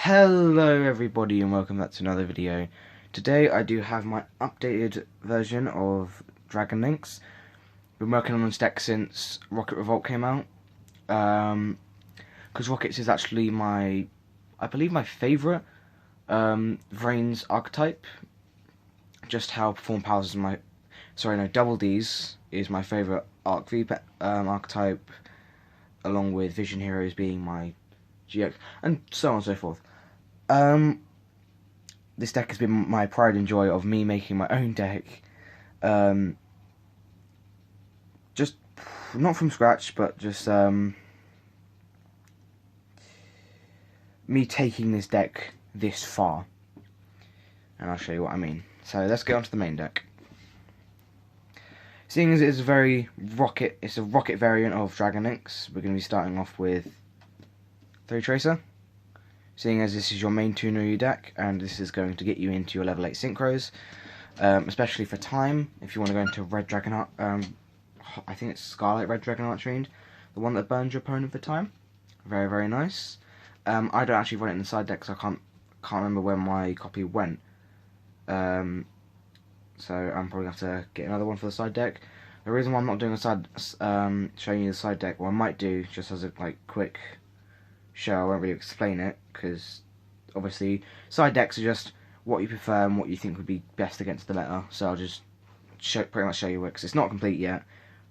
Hello everybody and welcome back to another video. Today I do have my updated version of Dragon Links. Been working on this deck since Rocket Revolt came out. Because Rockets is actually I believe my favourite Vrain's archetype. Just how Perform Powers is my, Double D's is my favourite Arc V archetype, along with Vision Heroes being my GX, and so on and so forth. This deck has been my pride and joy of me making my own deck. Just not from scratch, but just me taking this deck this far. And I'll show you what I mean. So let's get on to the main deck. Seeing as it's a rocket variant of Dragon Links, we're going to be starting off with 3 Tracer. Seeing as this is your main tuner of your deck, and this is going to get you into your level 8 synchros, especially for time, if you want to go into Red Dragonheart, I think it's Scarlet Red Dragonheart trained, the one that burns your opponent for time. Very, very nice. I don't actually run it in the side deck, so I can't remember where my copy went. So I'm probably going to have to get another one for the side deck. The reason why I'm not doing a side, showing you the side deck, what I might do, just as a quick show, I won't really explain it, because obviously side decks are just what you prefer and what you think would be best against the meta, so I'll just pretty much show you it, because it's not complete yet.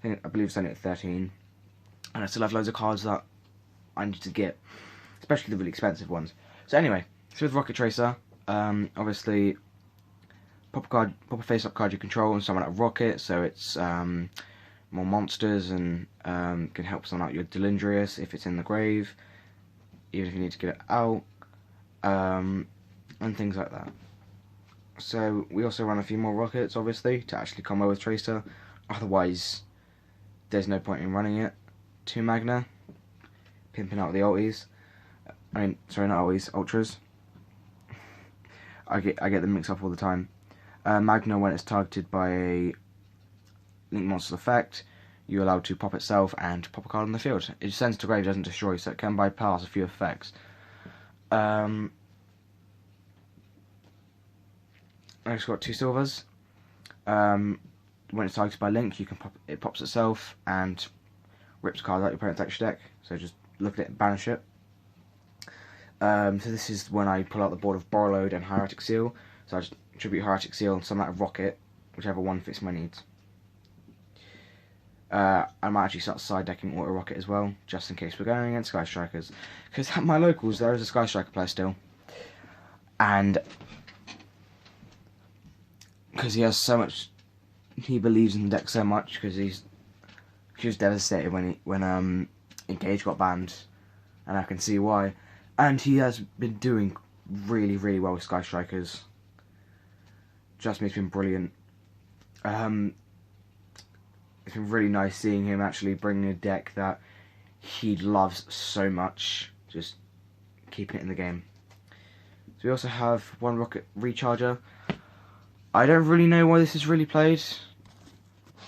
I believe it's only at 13, and I still have loads of cards that I need to get, especially the really expensive ones. So anyway, so with Rocket Tracer, obviously pop a face-up card you control and summon out a Rocket, so it's more monsters, and can help summon out your Delindrius if it's in the grave, even if you need to get it out, and things like that. So we also run a few more Rockets, obviously, to actually combo with Tracer. Otherwise, there's no point in running it. 2 Magna, pimping out the ulties. Not ulties, ultras. I get them mixed up all the time. Magna, when it's targeted by a Link Monster's effect, you're allowed to pop itself and pop a card on the field. It sends to grave, doesn't destroy, so it can bypass a few effects. I've just got 2 silvers. When it's targeted by Link, it pops itself and rips a card out your opponent's extra deck. So just look at it and banish it. So this is when I pull out the board of Borrowload and Hieratic Seal. So I just tribute Hieratic Seal and summon out a Rocket, whichever one fits my needs. I might actually start side decking Auto Rocket as well, just in case we're going against Sky Strikers. Because at my locals, there is a Sky Striker player still. And because he has so much, he believes in the deck so much, because he was devastated when Engage got banned, and I can see why. And he has been doing really, really well with Sky Strikers. Trust me, it's been brilliant. It's been really nice seeing him actually bringing a deck that he loves so much, just keeping it in the game. So we also have 1 Rocket Recharger. I don't really know why this is really played,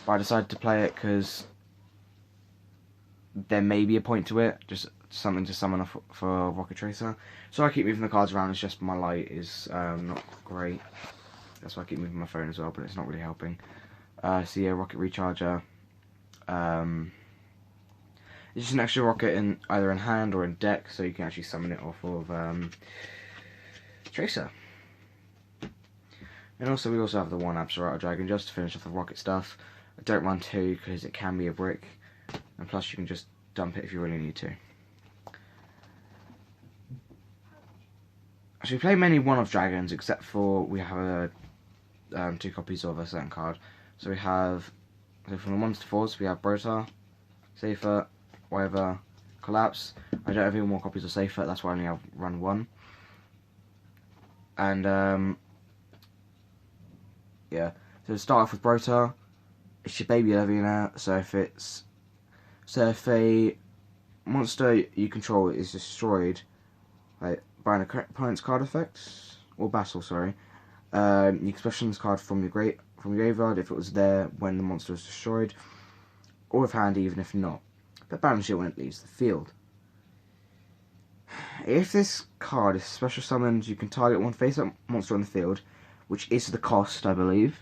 but I decided to play it because there may be a point to it, just something to summon off for Rocket Tracer. So I keep moving the cards around, it's just my light is not great. That's why I keep moving my phone as well, but it's not really helping. So yeah, Rocket Recharger. It's just an extra rocket either in hand or in deck, so you can actually summon it off of Tracer. And also, we also have the 1 Absolute Dragon just to finish off the rocket stuff. I don't run 2 because it can be a brick, and plus you can just dump it if you really need to. Actually, we play mainly 1 of dragons, except for we have 2 copies of a certain card. So we have, from the 1s to 4s, we have Brotar, Safer, Whatever, Collapse. I don't have any more copies of Safer, that's why I only have run 1. And, yeah. So to start off with Brotar, it's your baby Levianer, so if a monster you control is destroyed, by an opponent's card effect, or battle, sorry, you can special this card from your graveyard if it was there when the monster was destroyed, or with hand even if not, but banish it when it leaves the field. if this card is special summoned, you can target one face-up monster on the field, which is the cost, I believe.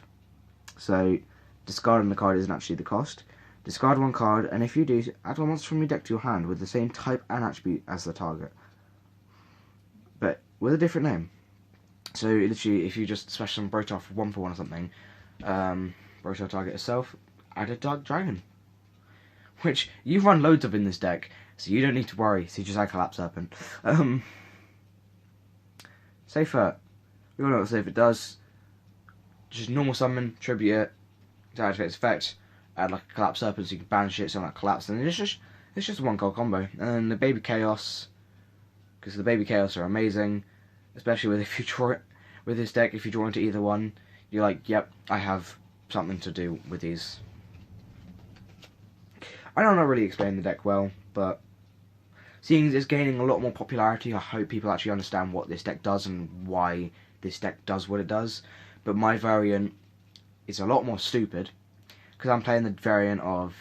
So, discarding the card isn't actually the cost. Discard one card, and if you do, add one monster from your deck to your hand with the same type and attribute as the target, but with a different name. So, literally, if you just special summon Brotoff 1/1 or something, Brotoff target itself, add a Dark Dragon, which you run loads of in this deck, so you don't need to worry. So you just add Collapse Serpent. Safer. We all know what Safer does. Just normal summon, tribute it, to activate its effect, add like a Collapse Serpent so you can banish it, so like Collapse, and it's just a one card combo. And then the Baby Chaos, because the Baby Chaos are amazing, especially with if you draw it with this deck. If you draw into either one, you're like, yep, I have something to do with these. I know I'm not really explaining the deck well, but seeing as it's gaining a lot more popularity, I hope people actually understand what this deck does and why this deck does what it does. But my variant is a lot more stupid, because I'm playing the variant of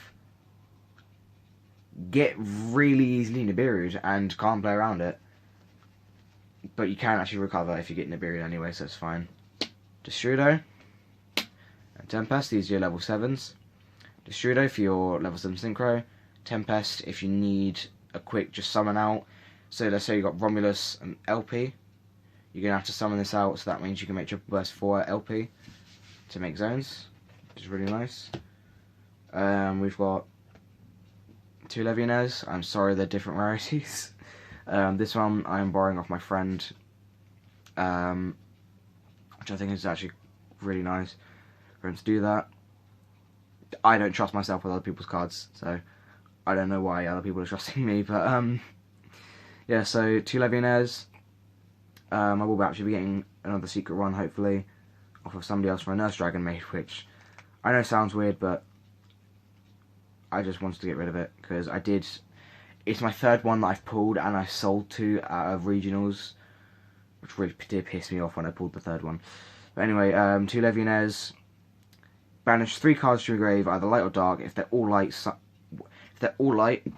get really easily Nibiru'd and can't play around it. But you can actually recover if you get Nibiru'd anyway, so it's fine. Destrudo and Tempest, these are your level 7s. Destrudo for your level 7 Synchro. Tempest if you need a quick just summon out. So let's say you got Romulus and LP. You're going to have to summon this out, so that means you can make Triple Burst 4 LP to make zones, which is really nice. We've got 2 Legionnaires. I'm sorry, they're different rarities. This one I'm borrowing off my friend, which I think is actually really nice for him to do that. I don't trust myself with other people's cards, so I don't know why other people are trusting me, but yeah, so 2 Legionnaires. I will actually be getting another secret run, hopefully, off of somebody else for a Nurse Dragon Maid, which I know sounds weird, but I just wanted to get rid of it, because I did. It's my 3rd one that I've pulled, and I sold 2 out of regionals, which really did piss me off when I pulled the 3rd one. But anyway, 2 Legionnaires. Banish 3 cards from your grave, either light or dark. If they're all light,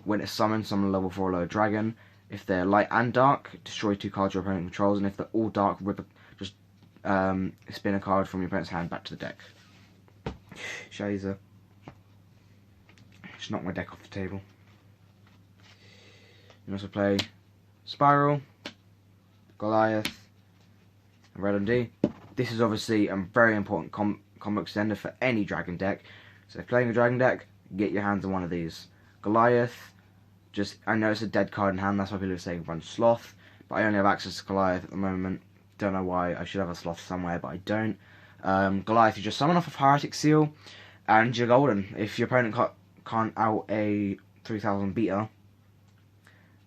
when it's summoned, summon a level 4 or lower dragon. If they're light and dark, destroy 2 cards your opponent controls. And if they're all dark, just spin a card from your opponent's hand back to the deck. Shazer. Just knock my deck off the table. You can also play Spiral, Goliath, and Red D. This is obviously a very important combo extender for any dragon deck. So if playing a dragon deck, get your hands on one of these. Goliath, I know it's a dead card in hand, that's why people are saying run Sloth, but I only have access to Goliath at the moment. Don't know why. I should have a Sloth somewhere, but I don't. Goliath, you just summon off a Hieratic Seal, and you're golden. If your opponent can't out a 3000 beater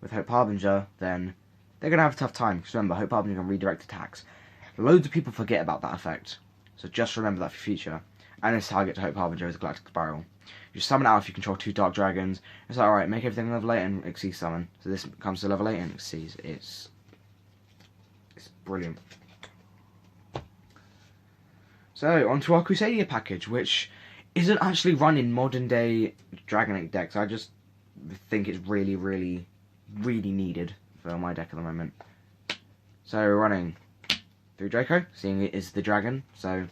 with Hope Harbinger, then they're going to have a tough time. Because remember, Hope Harbinger can redirect attacks. Loads of people forget about that effect, so just remember that for future. And its target to Hope Harbinger is a Galactic Spiral. You summon out if you control 2 Dark Dragons. It's like, alright, make everything level 8 and Exceed summon. So this comes to level 8 and Exceeds. It's brilliant. So, on to our Crusadia package, which isn't actually run in modern day Dragon Link decks. I just think it's really, really, really needed for my deck at the moment. So, we're running 3 Draco, seeing it is the dragon, so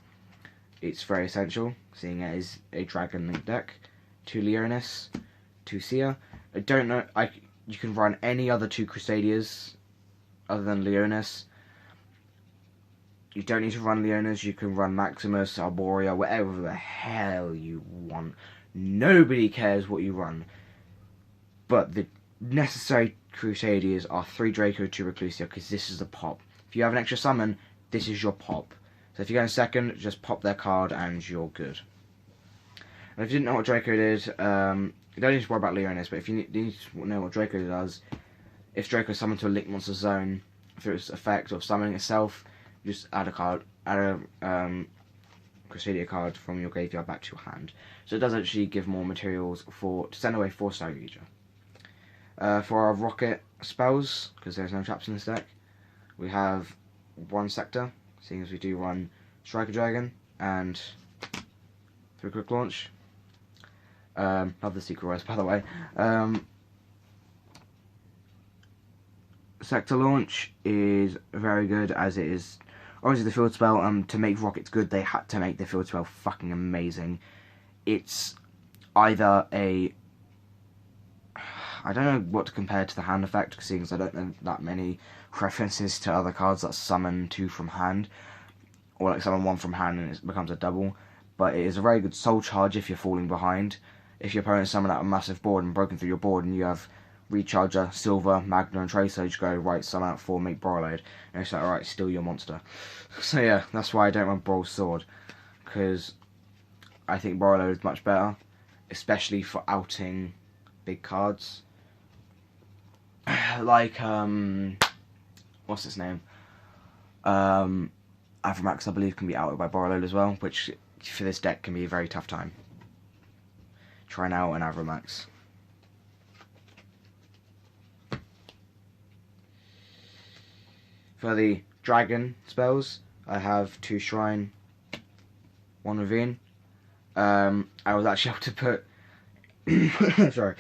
it's very essential, seeing it is a Dragon Link deck. 2 Leonis, 2 Seer. I don't know, you can run any other 2 Crusadias other than Leonis. You don't need to run Leonis, you can run Maximus, Arborea, whatever the hell you want. Nobody cares what you run. But the necessary Crusadias are 3 Draco, 2 Reclusia, because this is the pop. If you have an extra summon, this is your pop. So if you go in second, just pop their card and you're good. And if you didn't know what Draco did, you don't need to worry about Leonis, but if you need to know what Draco does, if Draco is summoned to a Link Monster Zone through its effect of summoning itself, just add a Crusadia card from your graveyard back to your hand. So it does actually give more materials to send away 4 Stag for our rocket spells, because there's no traps in this deck, we have 1 Sector, seeing as we do run Striker Dragon and 3 Quick Launch. Love the Secret Rise, by the way. Sector Launch is very good, as it is. Obviously, the field spell, to make rockets good, they had to make the field spell fucking amazing. It's either a... I don't know what to compare to the hand effect, seeing as I don't know that many references to other cards that summon 2 from hand, or like summon 1 from hand and it becomes a double. But it is a very good soul charge if you're falling behind. If your opponent summon out a massive board and broken through your board, and you have Recharger, Silver, Magna, and Tracer, you just go, right, summon out 4, make Borreload. And it's like, alright, steal your monster. So yeah, that's why I don't run Brawl Sword, because I think Borreload is much better, especially for outing big cards. Like, what's his name? Avramax, I believe, can be outed by Borreload as well, which for this deck can be a very tough time. Try and out an Avramax. For the dragon spells, I have 2 Shrine, 1 Ravine. I was actually able to put... sorry.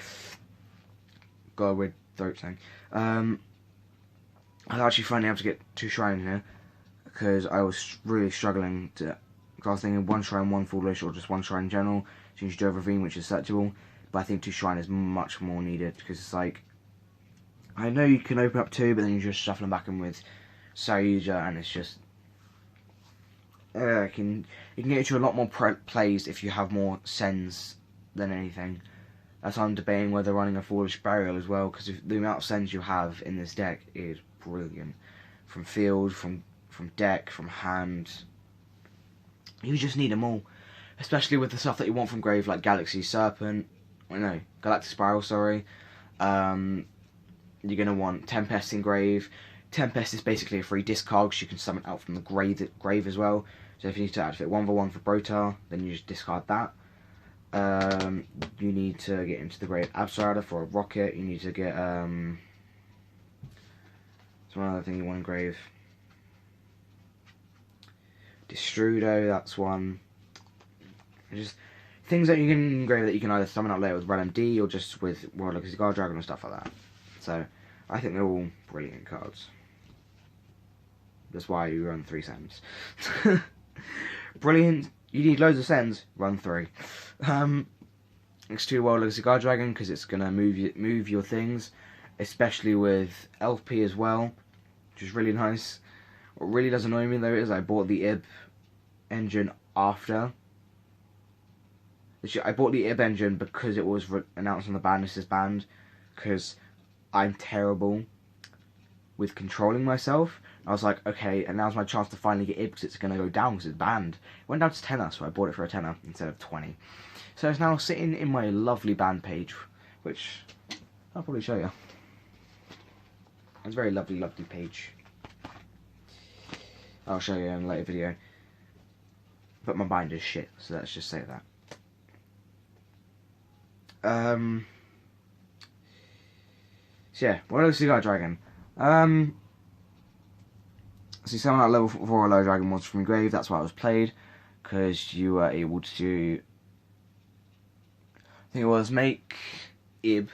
Got a weird throat thing. I was actually finally able to get 2 Shrine here, because I was really struggling to... Because I was thinking 1 Shrine, 1 Foolish, or just 1 Shrine in general. So you should do a Ravine, which is searchable. But I think 2 Shrine is much more needed, because it's like... I know you can open up 2, but then you just shuffle them back in with Saryuja, and it's just... you can get into a lot more plays if you have more sends than anything. That's why I'm debating whether running a Foolish Burial as well, because the amount of sends you have in this deck is brilliant. From field, from deck, from hand. You just need them all. Especially with the stuff that you want from grave, like Galaxy Serpent. Oh no, Galactic Spiral, sorry. You're going to want Tempest in grave. Tempest is basically a free discard, because you can summon out from the grave as well. So if you need to activate 1/1 for Brotar, then you just discard that. You need to get into the grave Absarada for a rocket. You need to get some other thing you want in grave. Destrudo, that's one. Just things that you can engrave that you can either summon out later with Red MD or just with World Legacy Guard Dragon and stuff like that. So I think they're all brilliant cards. That's why you run 3 sends. Brilliant. You need loads of sends. Run 3. Next to World Legacy Guard Dragon, because it's gonna move your things, especially with LP as well, which is really nice. What really does annoy me though is I bought the IB engine after. I bought the IB engine because it was announced on the ban list as banned, because I'm terrible with controlling myself. I was like, okay, and now's my chance to finally get IB, because it's going to go down because it's banned. It went down to tenner, so I bought it for a tenner instead of 20. So it's now sitting in my lovely band page, which I'll probably show you. It's a very lovely, lovely page. I'll show you in a later video. But my binder's shit, so let's just say that. So yeah, what else you got, Dragon? So someone at level 4 low Dragon monster from grave, that's why it was played, because you were able to, I think it was, make IB,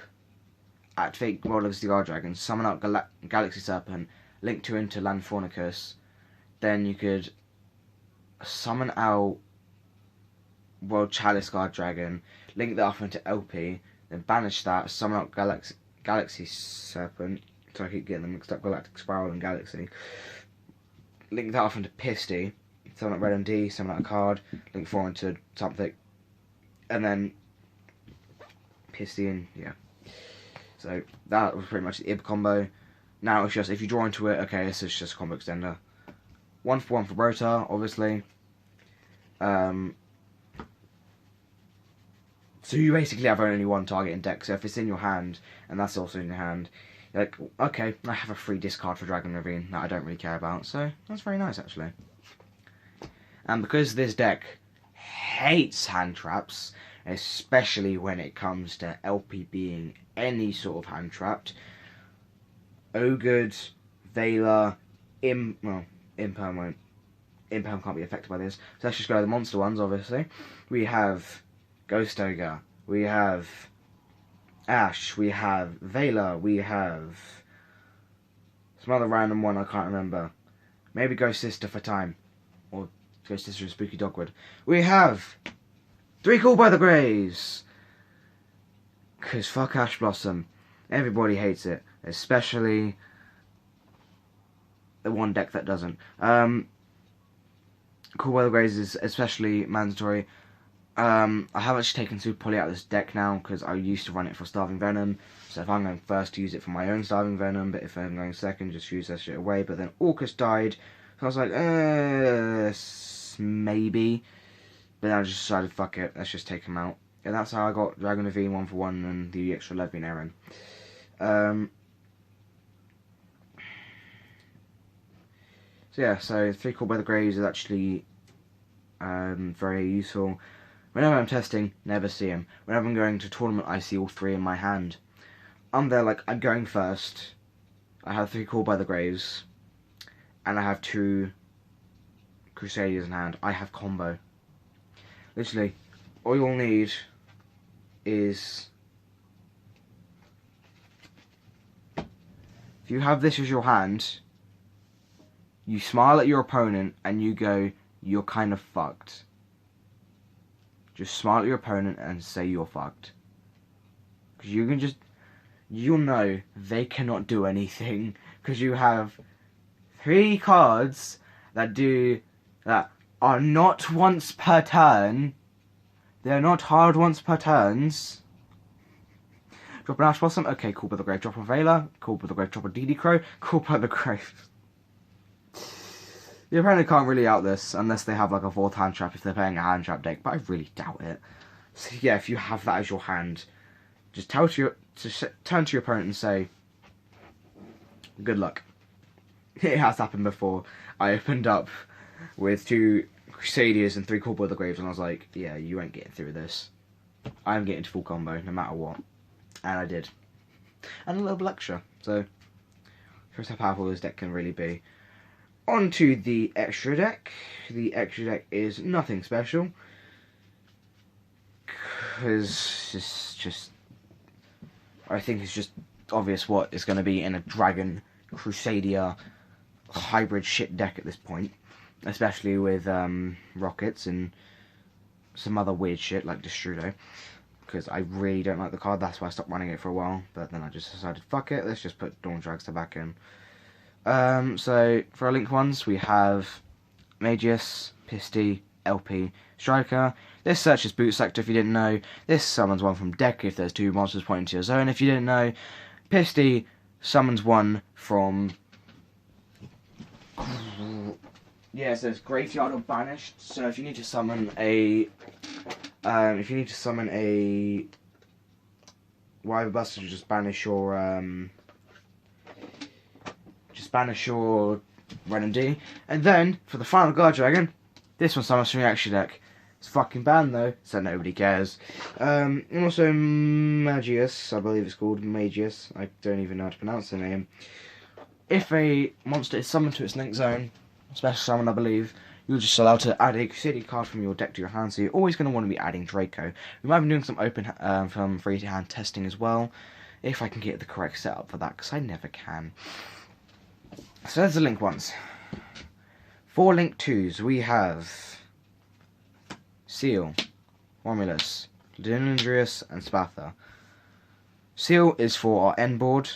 activate World Legacy Guard Dragon, summon out Galaxy Serpent, link 2 into Landfornicus, then you could summon out World Chalice Guard Dragon, link that up into LP, then banish that, summon out Galaxy Serpent, so I keep getting them mixed up, Galactic Spiral and Galaxy, link that off into Pisty, summon out Red MD, summon out a card, link 4 into something, and then Pisty and yeah. So that was pretty much the IB combo. Now it's just, if you draw into it, okay, this is just a combo extender. 1 for 1 for Brotar, obviously. So you basically have only one target in deck, so if it's in your hand, and that's also in your hand, you're like, okay, I have a free discard for Dragon Ravine that I don't really care about, so that's very nice, actually. And because this deck hates hand traps, especially when it comes to LP being any sort of hand trapped, Ogre, Veiler, Imperm can't be affected by this, so let's just go to the monster ones, obviously. We have Ghost Ogre, we have Ash, we have Veiler, we have Some other random one I can't remember. Maybe Ghost Sister for time. Or Ghost Sister and Spooky Dogwood. We have 3 Called by the Greys. Because fuck Ash Blossom. Everybody hates it. Especially the one deck that doesn't. Called by the Greys is especially mandatory. I have actually taken Super Poly out of this deck now because I used to run it for Starving Venom. So if I'm going first, use it for my own Starving Venom, but if I'm going second, just use that shit away. But then Orcus died, so I was like, maybe. But then I just decided, fuck it, let's just take him out. And that's how I got Dragon Ravine 1-for-1 and the extra Lesbian Aaron. So yeah, so 3 Called by the Graves is actually very useful. Whenever I'm testing, never see him. Whenever I'm going to tournament, I see all 3 in my hand. I'm there like, I'm going first. I have 3 Called by the Graves. And I have 2 Crusaders in hand. I have combo. Literally, all you'll need is... If you have this as your hand, you smile at your opponent and you go, you're kind of fucked. Just smile at your opponent and say you're fucked. Because you can just... You'll know they cannot do anything. Because you have 3 cards that are not once per turn. They're not hard once per turns. Drop an Ash Blossom. Okay, Called by the Grave. Drop a Veiler. Called by the Grave. Drop a DD Crow. Called by the Grave. The opponent can't really out this unless they have like a 4th hand trap if they're playing a hand trap deck, but I really doubt it. So yeah, if you have that as your hand, just turn to your opponent and say, good luck. It has happened before. I opened up with 2 Crusaders and 3 Called by the Graves and I was like, yeah, you ain't getting through this. I'm getting to full combo no matter what. And I did. And a little lecture. So, shows how powerful this deck can really be. On to the extra deck. The extra deck is nothing special. Because it's just... I think it's just obvious what it's going to be in a Dragon Crusader hybrid shit deck at this point. Especially with rockets and some other weird shit like Destrudo. Because I really don't like the card, that's why I stopped running it for a while. But then I just decided, fuck it, let's just put Dawn Dragster back in. So, for our linked ones, we have Magius, Pisty, LP, Striker. This searches Boot Sector if you didn't know. This summons 1 from deck if there's 2 monsters pointing to your zone if you didn't know. Pisty summons 1 from... Yeah, it says Graveyard or Banished. So if you need to summon a... Wyver Buster, just banish your... Banish your Ren and D. And then, for the final Guard Dragon, this one summons from your action deck. It's fucking banned though, so nobody cares. And also Magius, I believe it's called Magius. I don't even know how to pronounce the name. If a monster is summoned to its next zone, special summon I believe, you're just allowed to add a city card from your deck to your hand, so you're always going to want to be adding Draco. We might be doing some open from free hand testing as well, if I can get the correct setup for that, because I never can. So there's the link ones. For link 2s, we have Seal, Romulus, Dynandrius, and Spatha. Seal is for our end board,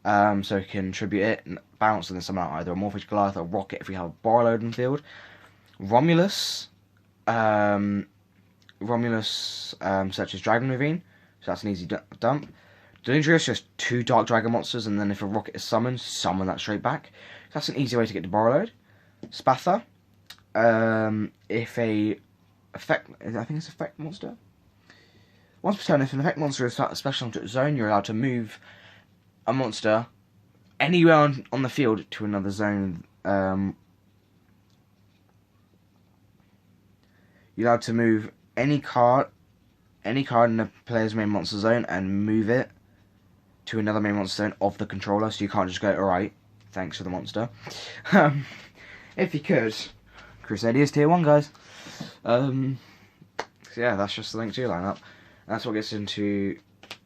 so we can tribute it and bounce and then summon out either a Morphish Goliath or a Rocket if we have a Borrowload in the field. Romulus, searches Dragon Ravine, so that's an easy dump. Dynandrius, just 2 Dark Dragon monsters, and then if a Rocket is summoned, summon that straight back. So that's an easy way to get to Borrowload. Spatha, if a effect, I think it's effect monster. Once per turn, if an effect monster is special into its zone, you're allowed to move a monster anywhere on the field to another zone. You're allowed to move any card in the player's main monster zone and move it to another main monster zone of the controller, so you can't just go, alright, thanks for the monster. If you could, Crusaders tier 1, guys. So yeah, that's just the link 2 lineup. That's what gets into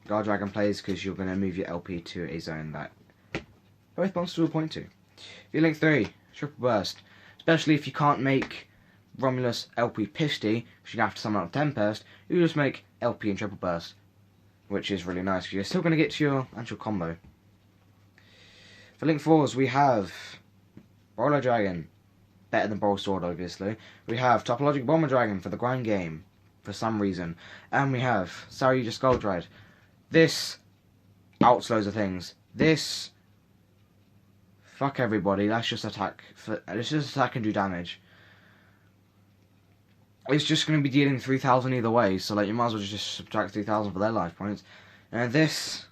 Guard Dragon plays, because you're going to move your LP to a zone that both monsters will point to. If you link 3, triple burst. Especially if you can't make Romulus, LP, Pishti, because you have to summon out 10 burst, you just make LP and triple burst, which is really nice, because you're still going to get to your actual combo. For link 4s, we have Brawler Dragon, better than Brawl Sword, obviously. We have Topologic Bomber Dragon for the grind game, for some reason. And we have Saryuja Skull Dread. This outs loads of things. This, fuck everybody, that's just attack. It's just attack and do damage. It's just going to be dealing 3,000 either way, so like you might as well just subtract 3,000 for their life points. And this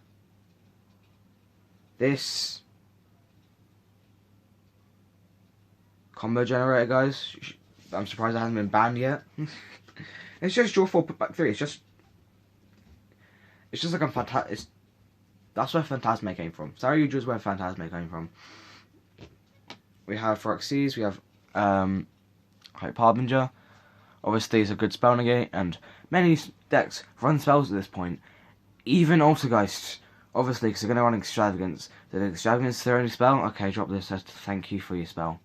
combo generator, guys, I'm surprised it hasn't been banned yet. It's just draw 4, put back 3. It's just like a that's where Phantasme came from. Saryuja is where Phantasme came from. We have for Xyz, we have Hype Harbinger. Obviously, it's a good spell negate, and many decks run spells at this point. Even Altergeist, obviously, because they're going to run Extravagance. The Extravagance is their only spell. Okay, drop this as thank you for your spell.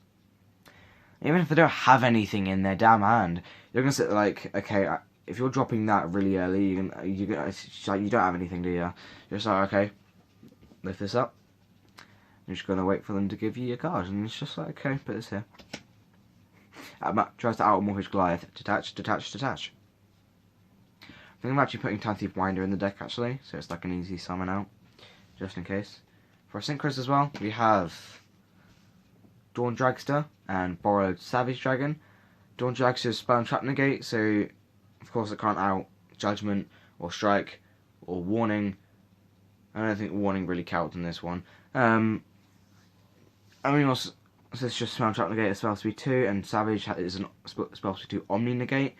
Even if they don't have anything in their damn hand, you're going to sit there like, okay, if you're dropping that really early, you don't have anything, do you? You're just like, okay, lift this up. You're just going to wait for them to give you your card, and it's just like, okay, put this here. Tries to outmortgage Goliath. Detach, detach, detach. I think I'm actually putting Time Thief Winder in the deck, actually, so it's like an easy summon out, just in case. For Synchros as well, we have Dawn Dragster and Borrowed Savage Dragon. Dawn Dragster is spell and trap negate, so of course it can't out Judgment or Strike or Warning. I don't think Warning really counts in this one. I mean, also, so it's just spell and trap negate as spell speed 2, and Savage is a spell speed 2 Omni negate,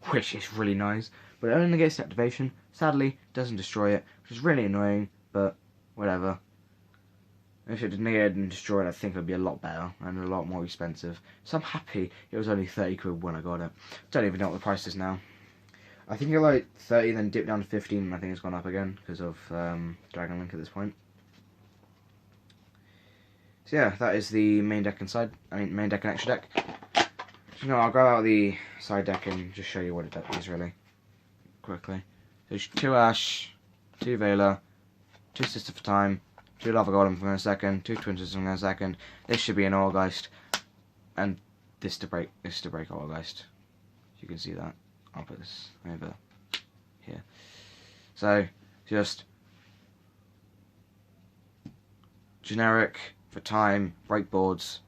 which is really nice. But it only negates the activation. Sadly, doesn't destroy it, which is really annoying, but whatever. If it negated and destroyed, I think it would be a lot better and a lot more expensive. So I'm happy it was only 30 quid when I got it. Don't even know what the price is now. I think it like 30, then dipped down to 15, and I think it's gone up again because of Dragon Link at this point. So yeah, that is the main deck and main deck and extra deck. So no, I'll grab out the side deck and just show you what it is really quickly. So 2 Ash, 2 Veiler, 2 Sister for Time, 2 Lava Golem for a second, 2 Twin Sisters for a second. This should be an Allgeist, and this to break Allgeist. You can see that. I'll put this over here. So just generic for time, breakboards,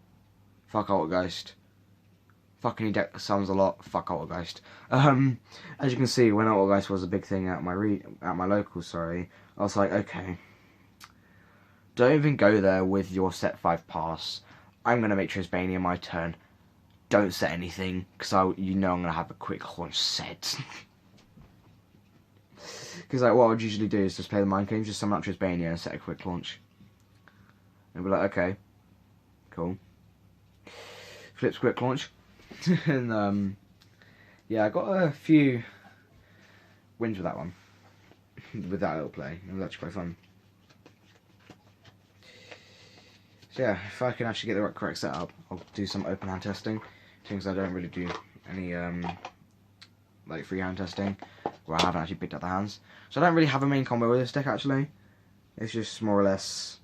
fuck Allgeist. Fuck any deck that summons a lot, fuck Allgeist. As you can see, when Allgeist was a big thing at my local, sorry, I was like, okay, don't even go there with your set 5 pass. I'm gonna make Trisbania my turn. Don't set anything, because you know I'm gonna have a quick launch set. Because like what I would usually do is just play the Mind Games, just summon up Trisbania and set a quick launch. And be like, okay, cool. Flips quick launch. And yeah, I got a few wins with that one. With that little play. It was actually quite fun. So yeah, if I can actually get the correct setup, I'll do some open hand testing. Things I don't really do any like free hand testing, where I haven't actually picked up the hands. So I don't really have a main combo with this deck actually. It's just more or less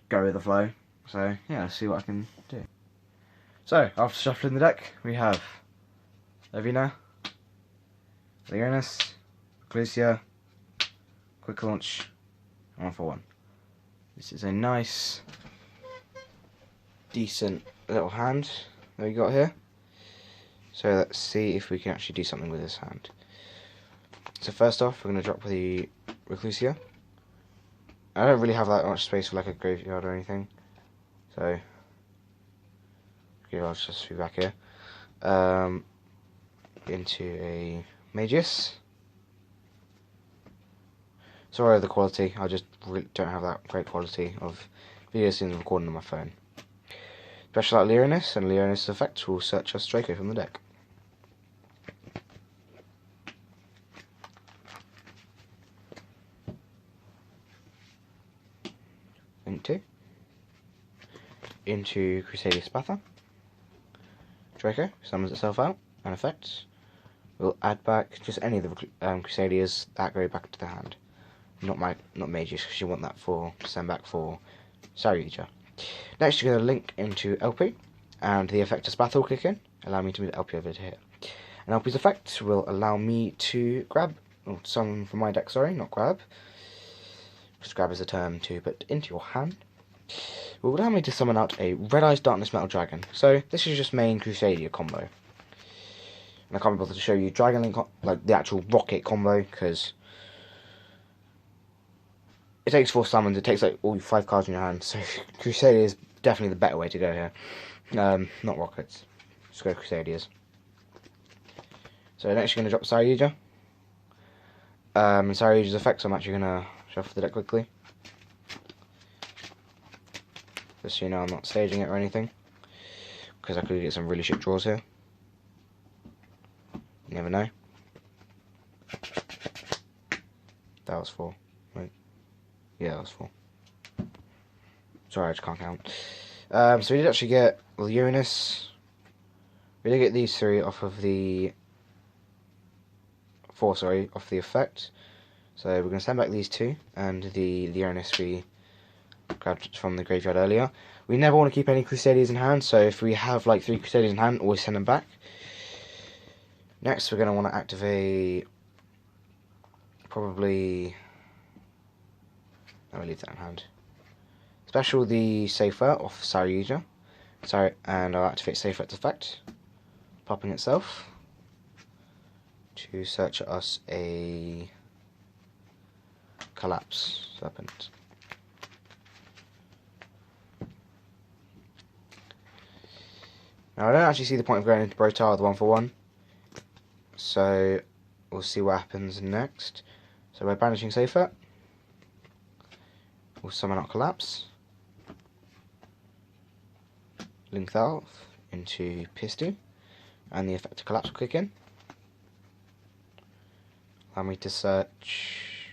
go with the flow. So yeah, let's see what I can do. So after shuffling the deck, we have Levina, Leonis, Ecclesia, Quick Launch, and 1-for-1. This is a nice, decent little hand that we got here. So let's see if we can actually do something with this hand. So first off, we're going to drop the Reclusia. I don't really have that much space for like a graveyard or anything, so I'll just be back here. Into a Magus. Sorry the quality, I just really don't have that great quality of videos in recording on my phone. Special out Leonis, and Leonis' effect will search us Draco from the deck. Link 2. into Crusader Spatha. Draco summons itself out, and effects. We'll add back just any of the Crusaders that go back to the hand. Not mages, because you want that for send back for Saryuja. Next, you're going to link into LP, and the effect of Spatha will kick in, allow me to move LP over to here. And LP's effect will allow me to grab, or summon from my deck, sorry, not grab. Just grab as a term to put into your hand. It will allow me to summon out a Red Eyes Darkness Metal Dragon. So this is just main Crusader combo. And I can't be bothered to show you Dragon Link, like the actual rocket combo, because it takes 4 summons, it takes like all 5 cards in your hand, so Crusader is definitely the better way to go here. Not rockets. Just go Crusaders. So next you're going to drop Saryuja. And Saryuja's effects, I'm actually going to shuffle the deck quickly. Just so you know I'm not staging it or anything, because I could get some really shit draws here. You never know. That was 4. Right. Yeah, that was 4. Sorry, I just can't count. So we did actually get Uranus. We did get these 3 off of the 4, sorry, off the effect. So we're going to send back these 2, and the Uranus we grabbed from the graveyard earlier. We never want to keep any Crusaders in hand, so if we have like 3 Crusaders in hand, always send them back. Next, we're going to want to activate probably. I'll leave that in hand. Special the Safer off Saryuja. Sorry, and I'll activate Safer its effect, popping itself to search us a Collapse Serpent. Now I don't actually see the point of going into Brotar the 1-for-1, so we'll see what happens next. So we're banishing Safer. We'll summon out Collapse. Link that off into Pisty, and the effect of Collapse will kick in. Allow me to search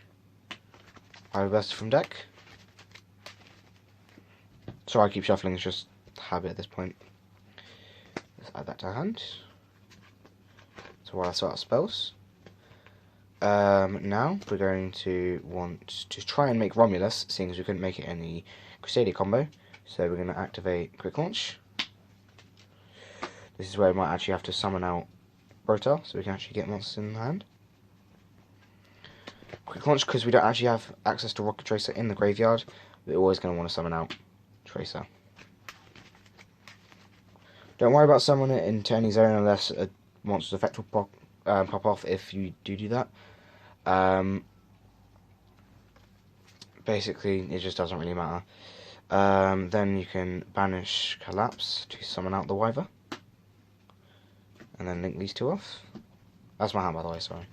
Pyroburster from deck. Sorry I keep shuffling, it's just habit at this point. Let's add that to hand. So while I sort out spells. Now we're going to want to try and make Romulus, seeing as we couldn't make it in the Crusader combo. So we're going to activate Quick Launch. This is where we might actually have to summon out Brotar, so we can actually get monsters in the hand. Quick Launch, because we don't actually have access to Rocket Tracer in the graveyard, we're always going to want to summon out Tracer. Don't worry about summoning it into any zone unless a monster's effect will pop off if you do that. Basically, it just doesn't really matter. Then you can banish Collapse to summon out the Wyver. And then link these 2 off. That's my hand, by the way, sorry.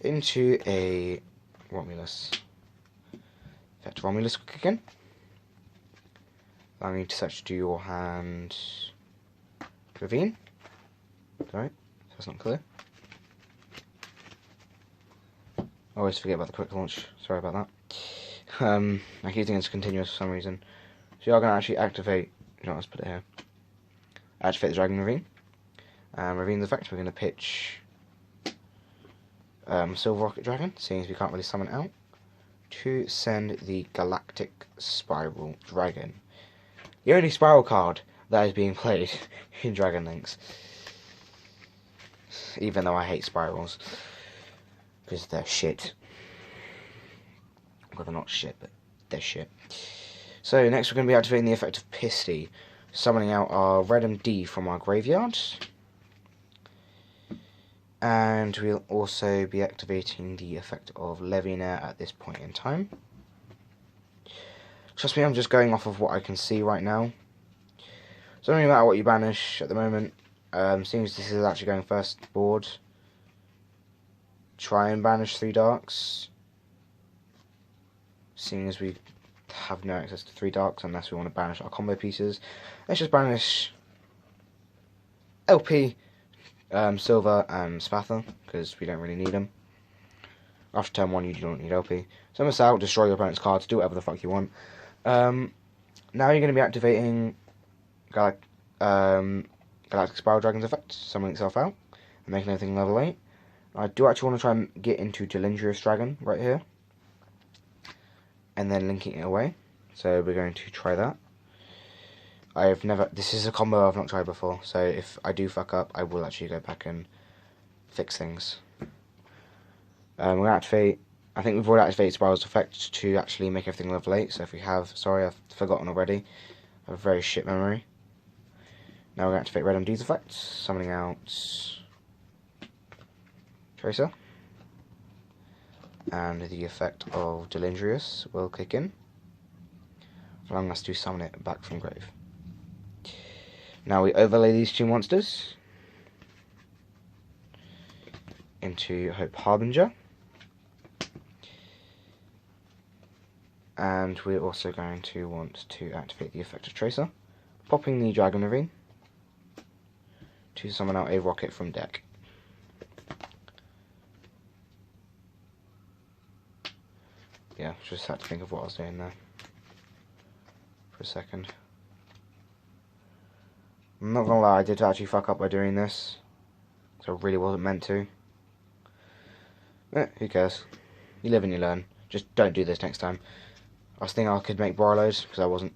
Into a Romulus. Effect Romulus will kick in. I need to search to your hand. Ravine. Sorry, that's not clear. I always forget about the Quick Launch. Sorry about that. I keep thinking it's continuous for some reason. So you're going to actually activate. You know, let's put it here. Activate the Dragon Ravine. Ravine's effect, we're going to pitch Silver Rocket Dragon, seeing as we can't really summon it out, to send the Galactic Spiral Dragon. The only Spiral card that is being played in Dragon Links. Even though I hate Spirals. Because they're shit. Well, they're not shit, but they're shit. So next we're going to be activating the effect of Pisty, summoning out our Red MD from our graveyard. And we'll also be activating the effect of Levinair at this point in time. Trust me, I'm just going off of what I can see right now. So it doesn't really matter what you banish at the moment. Seeing as this is actually going first board, try and banish 3 darks. Seeing as we have no access to 3 darks unless we want to banish our combo pieces. Let's just banish LP, Silver and Spatha, because we don't really need them. After turn 1 you don't need LP. Summon this out, destroy your opponent's cards, do whatever the fuck you want. now you're going to be activating Galactic Spiral Dragon's effect, summoning itself out, and making everything level 8. I do actually want to try and get into Delindrious Dragon right here, and then linking it away. So we're going to try that. This is a combo I've not tried before, so if I do fuck up, I will actually go back and fix things. We're going to activate, I think we've already activated Spiral's effect to actually make everything level 8, so if we have, sorry, I've forgotten already. I have a very shit memory. Now we're going to activate Red MD's effect, summoning out Tracer. And the effect of Delindrious will kick in, allowing us to summon it back from grave. Now we overlay these two monsters into Hope Harbinger, and we're also going to want to activate the effect of Tracer, popping the Dragon Ravine to summon out a rocket from deck. Yeah, just had to think of what I was doing there for a second. I'm not gonna lie, I did actually fuck up by doing this, so I really wasn't meant to. Who cares? You live and you learn. Just don't do this next time. I was thinking I could make Borreloads,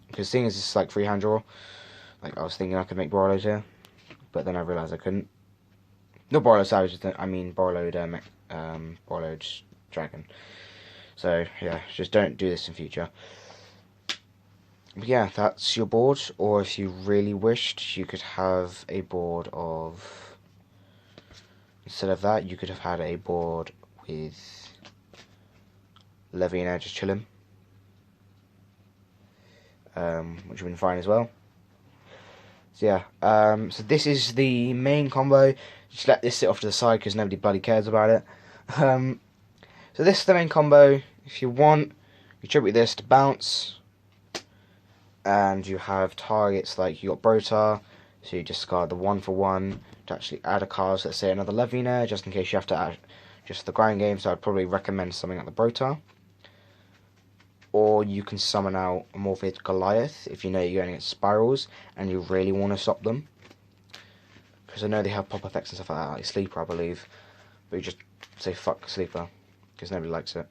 because seeing as this is like freehand draw, like I was thinking I could make Borreloads here, but then I realised I couldn't. Not Borreload Savage, I mean Borreload Dragon. So yeah, just don't do this in future. But yeah, that's your board, or if you really wished, you could have a board of, instead of that, you could have had a board with Levy and Air just chilling, which would have been fine as well. So yeah, so this is the main combo. Just let this sit off to the side because nobody bloody cares about it. So this is the main combo. If you want, you tribute this to bounce, and you have targets like you got Brotar, so you discard the 1/1 to actually add a card, so let's say another Levinair, just in case you have to add just the grind game, so I'd probably recommend something like the Brotar. Or you can summon out a Morphed Goliath if you know you're going against Spirals and you really want to stop them. Because I know they have pop effects and stuff like that, like Sleeper I believe, but you just say fuck Sleeper, because nobody likes it.